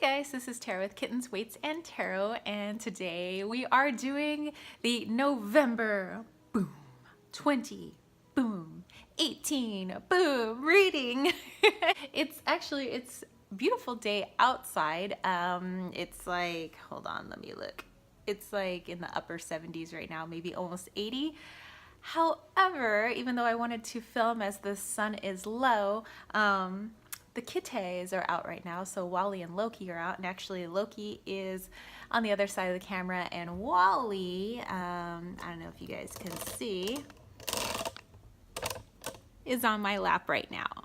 Guys, this is Tara with Kittens, Weights, and Tarot, and today we are doing the November boom 20 boom 18 boom reading. It's a beautiful day outside. It's like, hold on, let me look. It's like in the upper 70s right now, maybe almost 80. However, even though I wanted to film as the sun is low, the kitties are out right now, so Wally and Loki are out, and actually Loki is on the other side of the camera, and Wally, I don't know if you guys can see, is on my lap right now.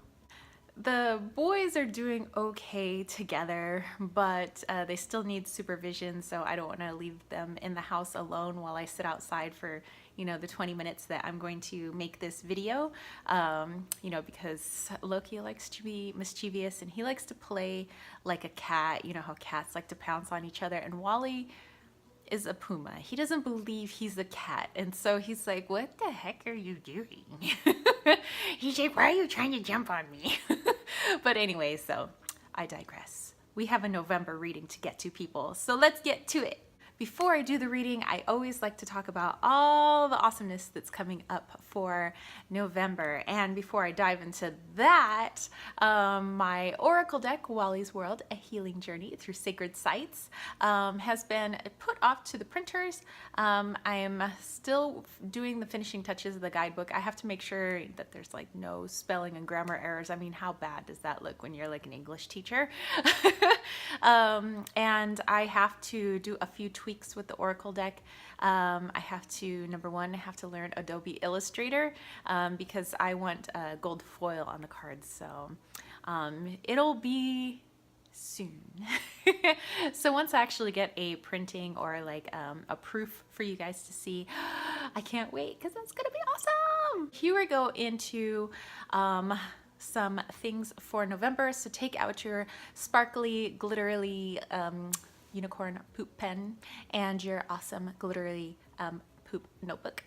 The boys are doing okay together, but they still need supervision, so I don't want to leave them in the house alone while I sit outside for, the 20 minutes that I'm going to make this video, because Loki likes to be mischievous and he likes to play like a cat. You know how cats like to pounce on each other, and Wally is a puma. He doesn't believe he's a cat, and so he's like, what the heck are you doing? He's like, why are you trying to jump on me? But anyway, so I digress. We have a November reading to get to, people, so let's get to it. Before I do the reading, I always like to talk about all the awesomeness that's coming up for November. And before I dive into that, my Oracle deck, Wally's World, A Healing Journey Through Sacred Sites, has been put off to the printers. I am still doing the finishing touches of the guidebook. I have to make sure that there's like no spelling and grammar errors. I mean, how bad does that look when you're like an English teacher? And I have to do a few tweaks with the Oracle deck. I have to, number one, I have to learn Adobe Illustrator because I want gold foil on the cards. So it'll be soon. So once I actually get a printing or like a proof for you guys to see, I can't wait because that's gonna be awesome. Here we go into some things for November. So take out your sparkly, glittery unicorn poop pen and your awesome glittery poop notebook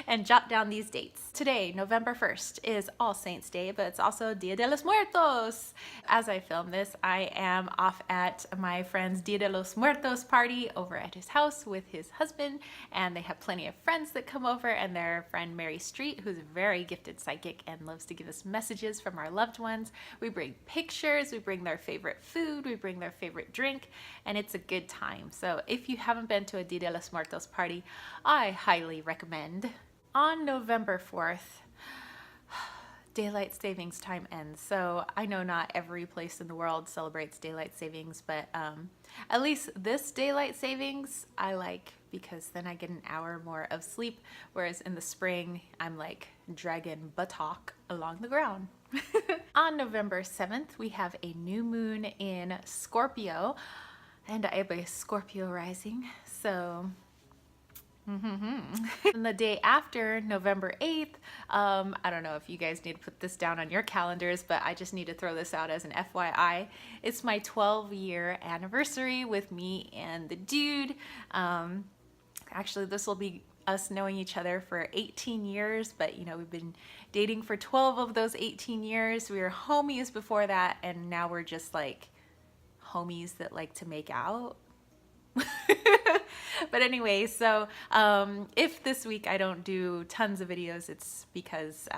and jot down these dates. Today, November 1st, is All Saints Day, but it's also Dia de los Muertos. As I film this, I am off at my friend's Dia de los Muertos party over at his house with his husband, and they have plenty of friends that come over, and their friend Mary Street, who's a very gifted psychic and loves to give us messages from our loved ones. We bring pictures, we bring their favorite food, we bring their favorite drink, and it's a good time. So if you haven't been to a Dia de los Muertos party, I highly recommend. On November 4th, daylight savings time ends. So I know not every place in the world celebrates daylight savings, but at least this daylight savings I like because then I get an hour more of sleep, whereas in the spring I'm like dragging buttock along the ground. On November 7th, we have a new moon in Scorpio, and I have a Scorpio rising, so and the day after, November 8th, I don't know if you guys need to put this down on your calendars, but I just need to throw this out as an FYI. It's my 12-year anniversary with me and the dude. Actually, this will be us knowing each other for 18 years, but we've been dating for 12 of those 18 years. We were homies before that, and now we're just like homies that like to make out. But anyway, so if this week I don't do tons of videos, it's because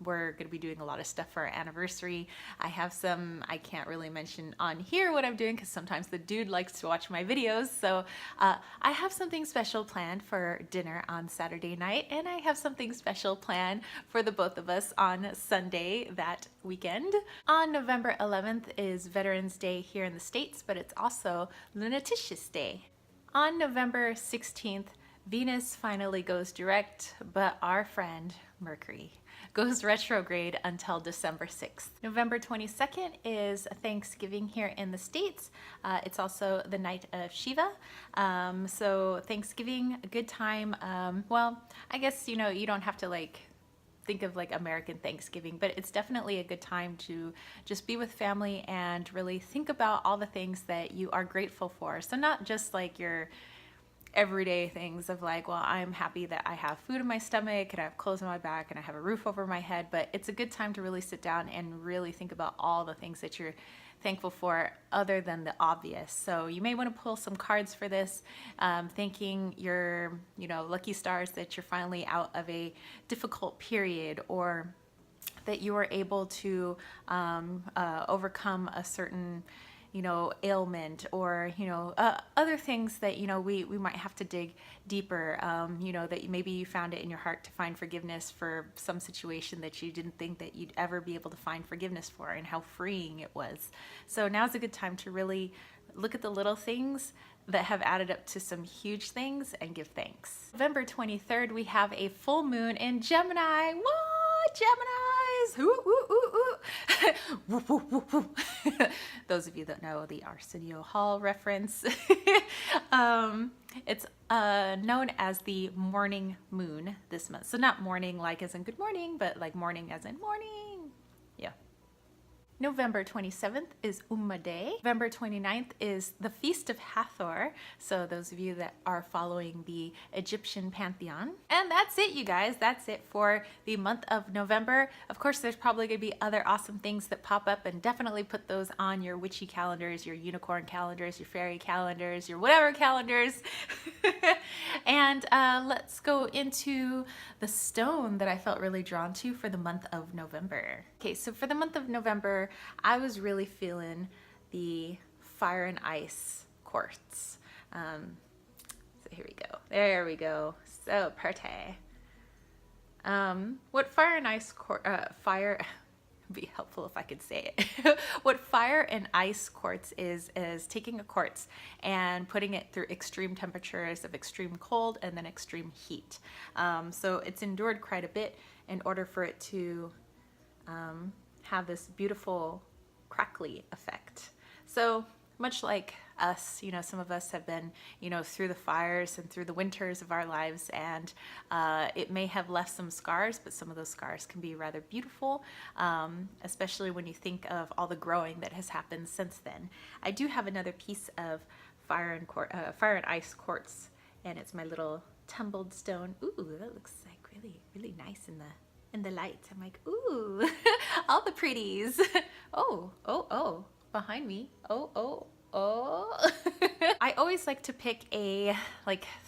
we're going to be doing a lot of stuff for our anniversary. I have some, I can't really mention on here what I'm doing because sometimes the dude likes to watch my videos. So I have something special planned for dinner on Saturday night, and I have something special planned for the both of us on Sunday that weekend. On November 11th is Veterans Day here in the States, but it's also Lunaticious Day. On November 16th, Venus finally goes direct, but our friend Mercury goes retrograde until December 6th. November 22nd is Thanksgiving here in the States. It's also the night of Shiva. So Thanksgiving, a good time. Well, I guess, you don't have to like think of like American Thanksgiving, but it's definitely a good time to just be with family and really think about all the things that you are grateful for. So not just like your everyday things of like, well, I'm happy that I have food in my stomach and I have clothes on my back and I have a roof over my head, but it's a good time to really sit down and really think about all the things that you're thankful for other than the obvious. So you may want to pull some cards for this, thanking your, lucky stars that you're finally out of a difficult period, or that you were able to overcome a certain ailment, or other things that we might have to dig deeper, that maybe you found it in your heart to find forgiveness for some situation that you didn't think that you'd ever be able to find forgiveness for, and how freeing it was. So now's a good time to really look at the little things that have added up to some huge things and give thanks. November 23rd, we have a full moon in Gemini. What? Geminis! Ooh, ooh, ooh, ooh. Woo, woo, woo, woo. Those of you that know the Arsenio Hall reference, it's known as the morning moon this month. So not morning like as in good morning, but like morning as in morning. Yeah. November 27th is Umma Day. November 29th is the Feast of Hathor. So those of you that are following the Egyptian pantheon. And that's it, you guys. That's it for the month of November. Of course, there's probably going to be other awesome things that pop up, and definitely put those on your witchy calendars, your unicorn calendars, your fairy calendars, your whatever calendars. And let's go into the stone that I felt really drawn to for the month of November. Okay, so for the month of November, I was really feeling the fire and ice quartz. So here we go. There we go. So pretty. What fire and ice fire be helpful if I could say it. What fire and ice quartz is taking a quartz and putting it through extreme temperatures of extreme cold and then extreme heat. So it's endured quite a bit in order for it to have this beautiful crackly effect. So much like us, some of us have been, through the fires and through the winters of our lives, and it may have left some scars, but some of those scars can be rather beautiful, especially when you think of all the growing that has happened since then. I do have another piece of fire and ice quartz, and it's my little tumbled stone. Ooh, that looks like really, really nice in the light. I'm like, ooh, all the pretties. Oh, behind me. Oh. I always like to pick a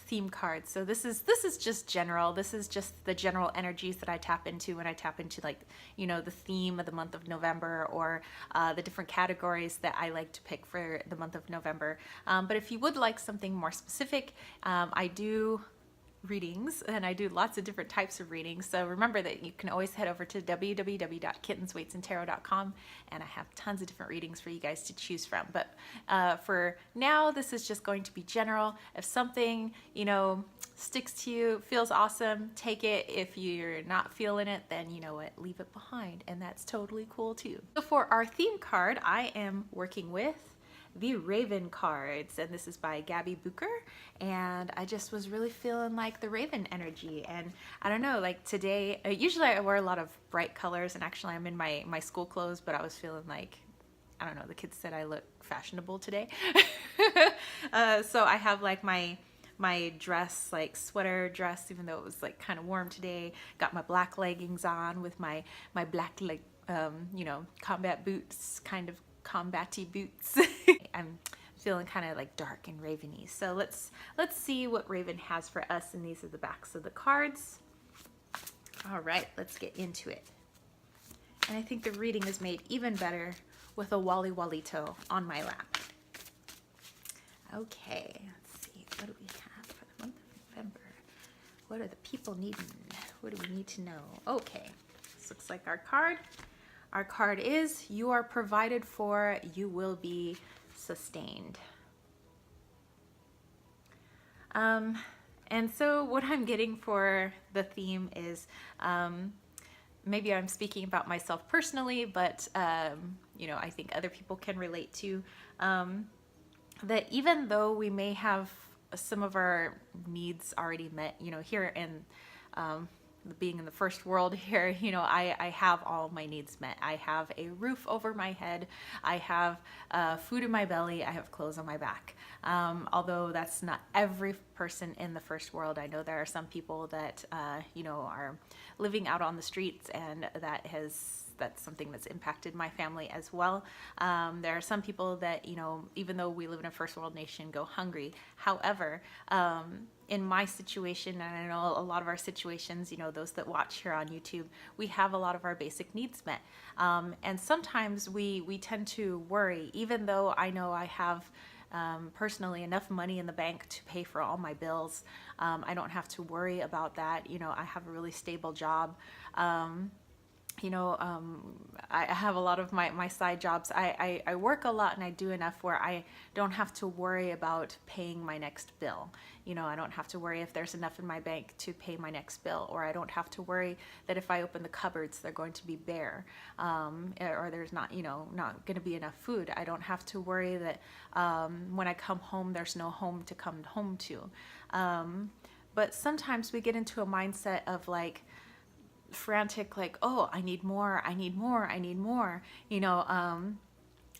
theme card. So this is just general. This is just the general energies that I tap into when I tap into the theme of the month of November, or the different categories that I like to pick for the month of November. But if you would like something more specific, I do readings, and I do lots of different types of readings. So remember that you can always head over to www.kittensweightsandtarot.com, and I have tons of different readings for you guys to choose from. But for now, this is just going to be general. If something sticks to you, feels awesome, take it. If you're not feeling it, then you know what, leave it behind, and that's totally cool too. So for our theme card, I am working with the Raven cards, and this is by Gabby Booker, and I just was really feeling like the Raven energy. And I don't know, like today, usually I wear a lot of bright colors, and actually I'm in my school clothes, but I was feeling like, I don't know, the kids said I look fashionable today. So I have like my dress, like sweater dress, even though it was like kind of warm today. Got my black leggings on with my black combat boots, kind of combat-y boots. I'm feeling kind of like dark and raveny. So let's see what Raven has for us, and these are the backs of the cards. All right, let's get into it. And I think the reading is made even better with a Wally Wallito on my lap. Okay, let's see, what do we have for the month of November? What are the people needing? What do we need to know? Okay, this looks like our card. Our card is, you are provided for, you will be sustained. And so what I'm getting for the theme is, maybe I'm speaking about myself personally, but I think other people can relate to, that even though we may have some of our needs already met, here in being in the first world here, I have all my needs met. I have a roof over my head. I have food in my belly. I have clothes on my back. Although that's not every person in the first world. I know there are some people that, are living out on the streets, and that has that's something that's impacted my family as well. There are some people that, you know, even though we live in a first world nation, go hungry. However, in my situation, and I know a lot of our situations, you know, those that watch here on YouTube, we have a lot of our basic needs met. And sometimes we tend to worry, even though I know I have personally enough money in the bank to pay for all my bills. I don't have to worry about that. You know, I have a really stable job. You know, I have a lot of my side jobs. I work a lot and I do enough where I don't have to worry about paying my next bill. You know, I don't have to worry if there's enough in my bank to pay my next bill, or I don't have to worry that if I open the cupboards, they're going to be bare, or there's not, you know, not going to be enough food. I don't have to worry that when I come home, there's no home to come home to. But sometimes we get into a mindset of like, frantic, like, oh, I need more, I need more, I need more, you know,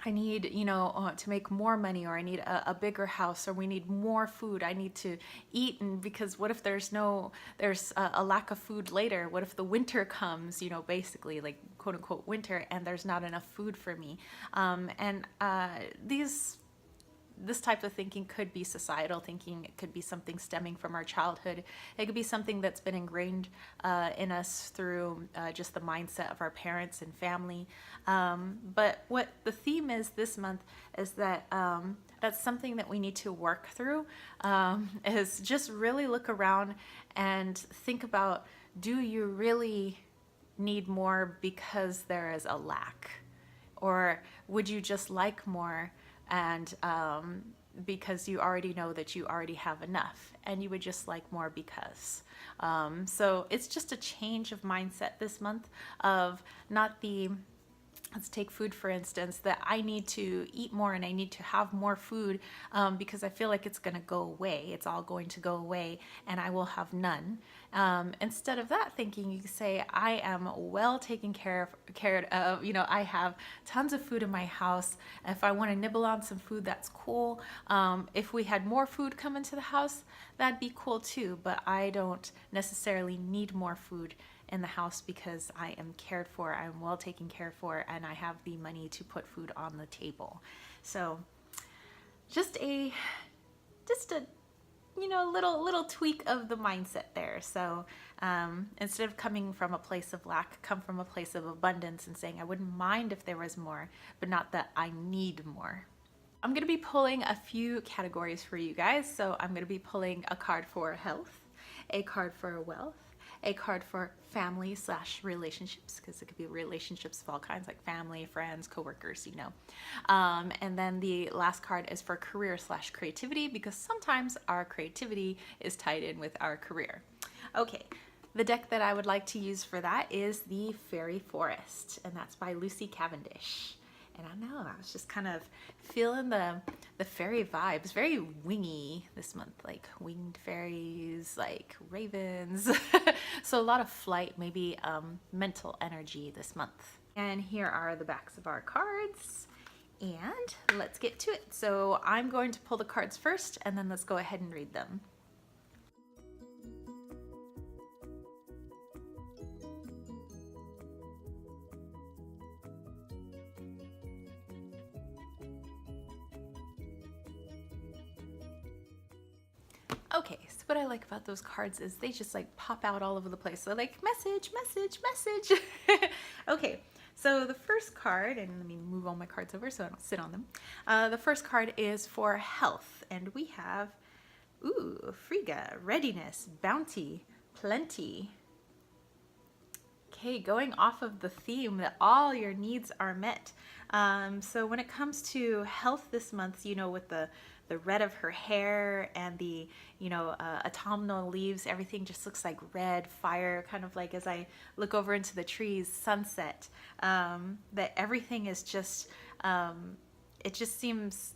I need, you know, to make more money, or I need a bigger house, or we need more food, I need to eat. And because what if there's a lack of food later? What if the winter comes, you know, basically like quote unquote winter, and there's not enough food for me? This type of thinking could be societal thinking. It could be something stemming from our childhood. It could be something that's been ingrained in us through just the mindset of our parents and family. But what the theme is this month is that that's something that we need to work through, is just really look around and think about, do you really need more because there is a lack? Or would you just like more and because you already know that you already have enough, and you would just like more because. So it's just a change of mindset this month of not the, let's take food for instance, that I need to eat more and I need to have more food because I feel like it's going to go away. It's all going to go away and I will have none. Instead of that thinking, you can say, I am well taken care of. You know, I have tons of food in my house. If I want to nibble on some food, that's cool. If we had more food come into the house, that'd be cool too. But I don't necessarily need more food in the house because I am cared for, I'm well taken care for, and I have the money to put food on the table. So just a you know, little tweak of the mindset there. So instead of coming from a place of lack, come from a place of abundance and saying, I wouldn't mind if there was more, but not that I need more. I'm going to be pulling a few categories for you guys. So I'm going to be pulling a card for health, a card for wealth, a card for family/relationships, because it could be relationships of all kinds, like family, friends, coworkers, you know. And then the last card is for career/creativity, because sometimes our creativity is tied in with our career. Okay, the deck that I would like to use for that is the Fairy Forest, and that's by Lucy Cavendish. And I know, I was just kind of feeling the fairy vibes, very wingy this month, like winged fairies, like ravens. So a lot of flight, maybe mental energy this month. And here are the backs of our cards. And let's get to it. So I'm going to pull the cards first, and then let's go ahead and read them. Okay, so what I like about those cards is they just like pop out all over the place. So like message, message, message. Okay, so the first card, and let me move all my cards over so I don't sit on them. The first card is for health, and we have, Frigga, readiness, bounty, plenty. Okay, going off of the theme that all your needs are met. So when it comes to health this month, you know, with the red of her hair and the, you know, autumnal leaves, everything just looks like red fire, kind of like as I look over into the trees, sunset, that everything is just, it just seems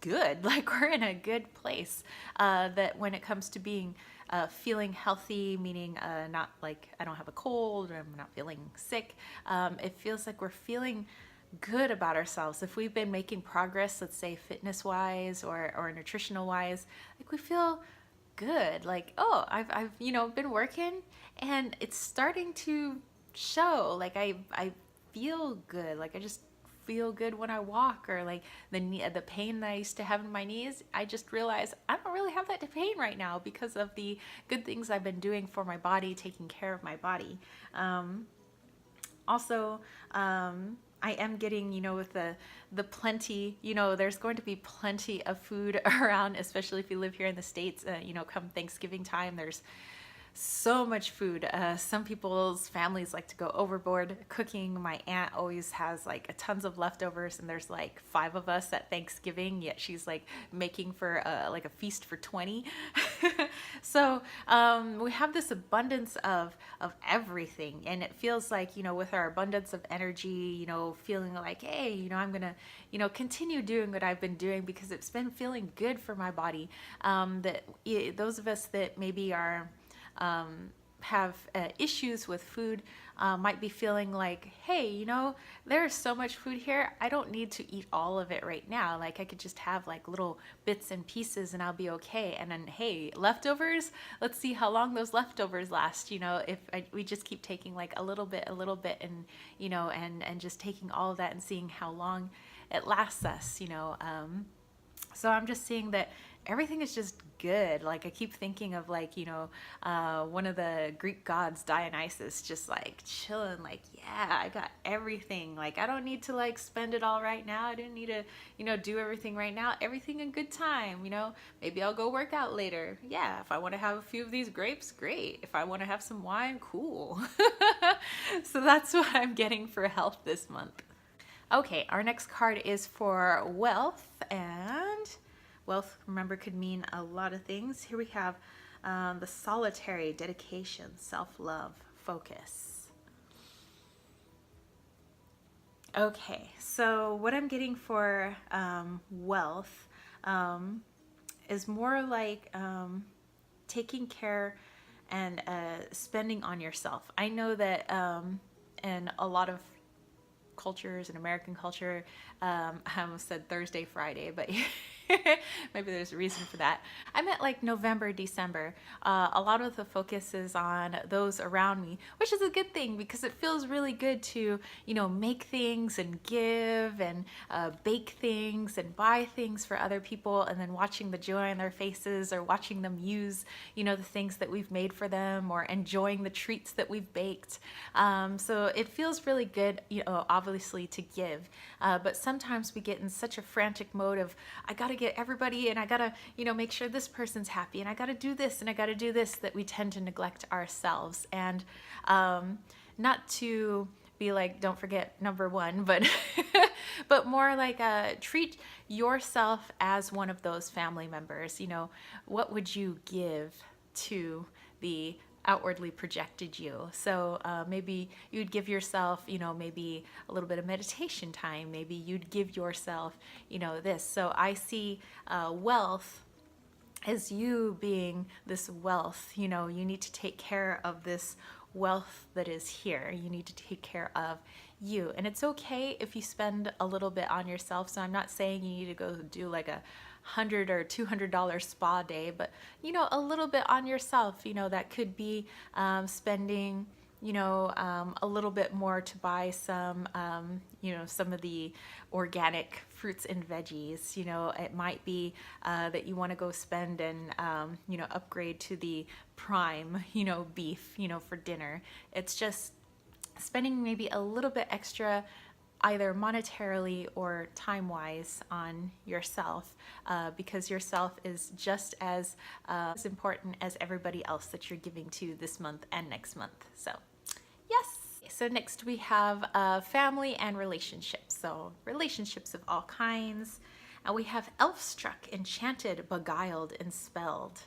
good, like we're in a good place, that when it comes to being feeling healthy, meaning not like I don't have a cold or I'm not feeling sick, it feels like we're feeling good about ourselves. If we've been making progress, let's say fitness wise or nutritional wise, like we feel good, like, oh, I've you know, been working and it's starting to show, like I feel good. Like I just feel good when I walk, or like the pain that I used to have in my knees, I just realized I don't really have that pain right now because of the good things I've been doing for my body, taking care of my body. Also, I am getting, with the plenty, there's going to be plenty of food around, especially if you live here in the States. Come Thanksgiving time, there's so much food. Some people's families like to go overboard cooking. My aunt always has like tons of leftovers, and there's like 5 of us at Thanksgiving, yet she's like making for like a feast for 20. So we have this abundance of everything, and it feels like, with our abundance of energy, feeling like, hey, I'm gonna, continue doing what I've been doing because it's been feeling good for my body. Those of us that maybe are have issues with food might be feeling like, hey, there's so much food here, I don't need to eat all of it right now. Like I could just have like little bits and pieces and I'll be okay. And then, hey, leftovers, let's see how long those leftovers last. If we just keep taking like a little bit, and and just taking all of that and seeing how long it lasts us. So I'm just seeing that everything is just good. Like I keep thinking of like, one of the Greek gods, Dionysus, just like chilling, like, yeah, I got everything. Like I don't need to like spend it all right now. I didn't need to, do everything right now. Everything in good time, maybe I'll go work out later. Yeah, if I want to have a few of these grapes, great. If I want to have some wine, cool. So that's what I'm getting for health this month. Okay, our next card is for wealth, and wealth, remember, could mean a lot of things. Here we have the solitary, dedication, self-love, focus. Okay, so what I'm getting for wealth is more like taking care and spending on yourself. I know that in a lot of cultures and American culture, I almost said Thursday, Friday, but maybe there's a reason for that. I meant like November, December. A lot of the focus is on those around me, which is a good thing because it feels really good to, make things and give and bake things and buy things for other people, and then watching the joy on their faces, or watching them use, the things that we've made for them, or enjoying the treats that we've baked. So it feels really good, obviously, to give. But sometimes we get in such a frantic mode of, I gotta get everybody, and I gotta, make sure this person's happy, and I gotta do this, and I gotta do this, that we tend to neglect ourselves. And not to be like, don't forget number one, but but more like treat yourself as one of those family members. What would you give to the outwardly projected you? So maybe you'd give yourself, maybe a little bit of meditation time. Maybe you'd give yourself, this. So I see wealth as you being this wealth. You need to take care of this wealth that is here. You need to take care of you. And it's okay if you spend a little bit on yourself. So I'm not saying you need to go do like a $100 or $200 spa day, but a little bit on yourself. That could be spending a little bit more to buy some some of the organic fruits and veggies. It might be that you want to go spend and upgrade to the prime beef for dinner. It's just spending maybe a little bit extra, either monetarily or time-wise, on yourself, because yourself is just as important as everybody else that you're giving to this month and next month. So yes. So next we have family and relationships. So relationships of all kinds. And we have elf-struck, enchanted, beguiled, and spelled.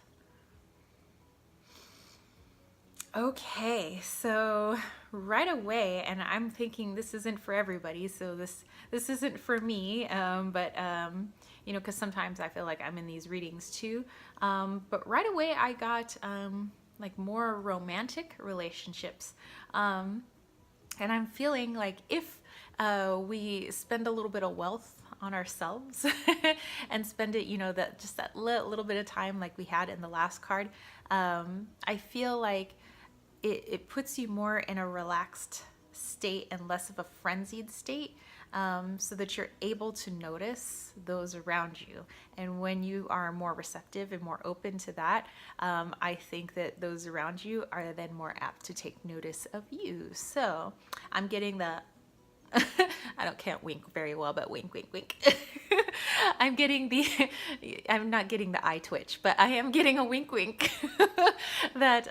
Okay, so right away, and I'm thinking this isn't for everybody, so this isn't for me, but because sometimes I feel like I'm in these readings too. But right away I got like more romantic relationships, and I'm feeling like if we spend a little bit of wealth on ourselves and spend it, that little bit of time like we had in the last card, I feel like it puts you more in a relaxed state and less of a frenzied state, so that you're able to notice those around you. And when you are more receptive and more open to that, I think that those around you are then more apt to take notice of you. So I'm getting the can't wink very well, but wink, wink, wink. I'm not getting the eye twitch, but I am getting a wink, wink. That,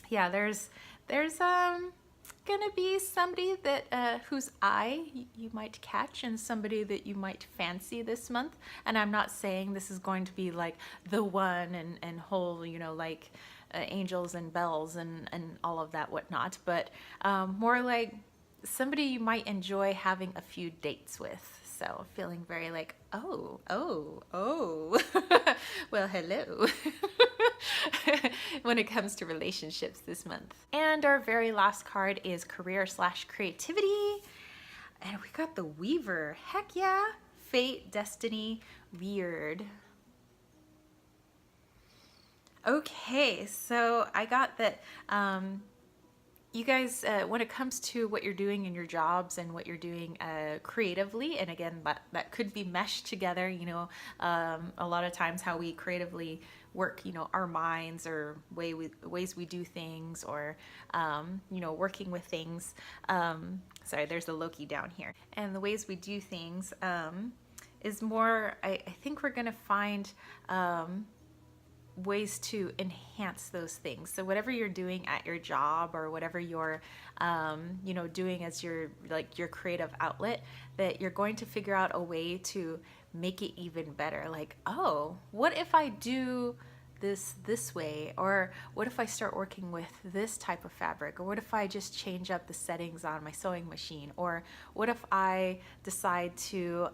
yeah, there's gonna be somebody that, whose eye you might catch and somebody that you might fancy this month. And I'm not saying this is going to be like the one and whole, like angels and bells and all of that whatnot, but more like somebody you might enjoy having a few dates with. So feeling very like, oh, well, hello, when it comes to relationships this month. And our very last card is career/creativity. And we got the Weaver. Heck yeah. Fate, destiny, weird. Okay, so I got that you guys, when it comes to what you're doing in your jobs and what you're doing creatively, and again, that could be meshed together, a lot of times how we creatively work, our minds or ways we do things, or, working with things. Sorry, there's a Loki down here. And the ways we do things is more, I think we're going to find ways to enhance those things. So whatever you're doing at your job, or whatever you're doing as your creative outlet, that you're going to figure out a way to make it even better. Like, oh, what if I do this way? Or what if I start working with this type of fabric? Or what if I just change up the settings on my sewing machine? Or what if I decide to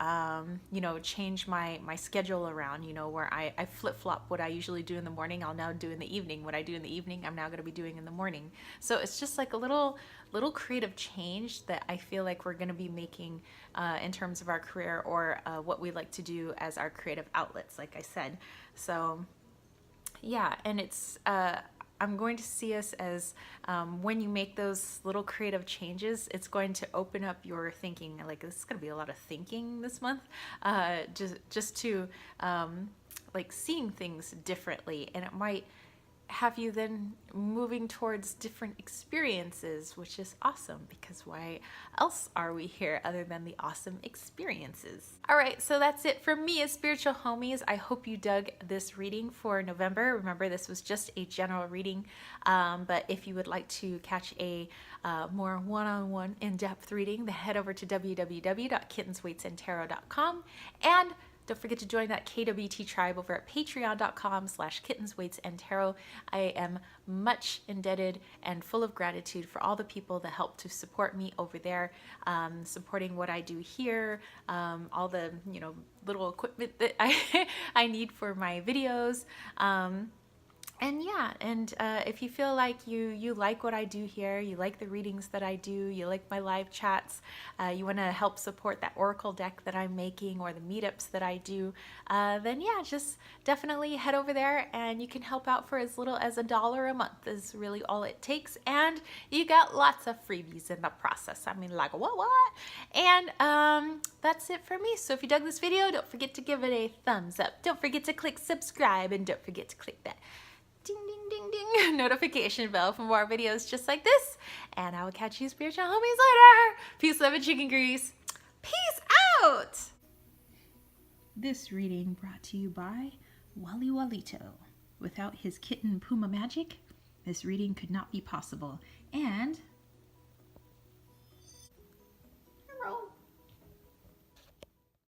change my schedule around, where I flip-flop what I usually do in the morning, I'll now do in the evening. What I do in the evening, I'm now going to be doing in the morning. So it's just like a little creative change that I feel like we're going to be making in terms of our career, or what we like to do as our creative outlets, like I said. So yeah, and it's I'm going to see us as when you make those little creative changes, it's going to open up your thinking. Like, this is going to be a lot of thinking this month, just to like seeing things differently, and it might have you then moving towards different experiences, which is awesome, because why else are we here other than the awesome experiences? All right, so that's it from me as Spiritual Homies. I hope you dug this reading for November. Remember, this was just a general reading, but if you would like to catch a more one-on-one in-depth reading, then head over to www.kittensweightsandtarot.com, and don't forget to join that KWT tribe over at patreon.com/kittensweightsandtarot. I am much indebted and full of gratitude for all the people that help to support me over there, supporting what I do here, all the little equipment that I need for my videos. And yeah, and if you feel like you like what I do here, you like the readings that I do, you like my live chats, you want to help support that oracle deck that I'm making, or the meetups that I do, then yeah, just definitely head over there, and you can help out for as little as $1 a month is really all it takes, and you got lots of freebies in the process. I mean, like what? And that's it for me. So if you dug this video, don't forget to give it a thumbs up. Don't forget to click subscribe, and don't forget to click that ding, ding, ding, ding notification bell for more videos just like this. And I will catch you spiritual homies later. Peace, love, and chicken grease. Peace out. This reading brought to you by Wally Walito. Without his kitten Puma magic, this reading could not be possible. And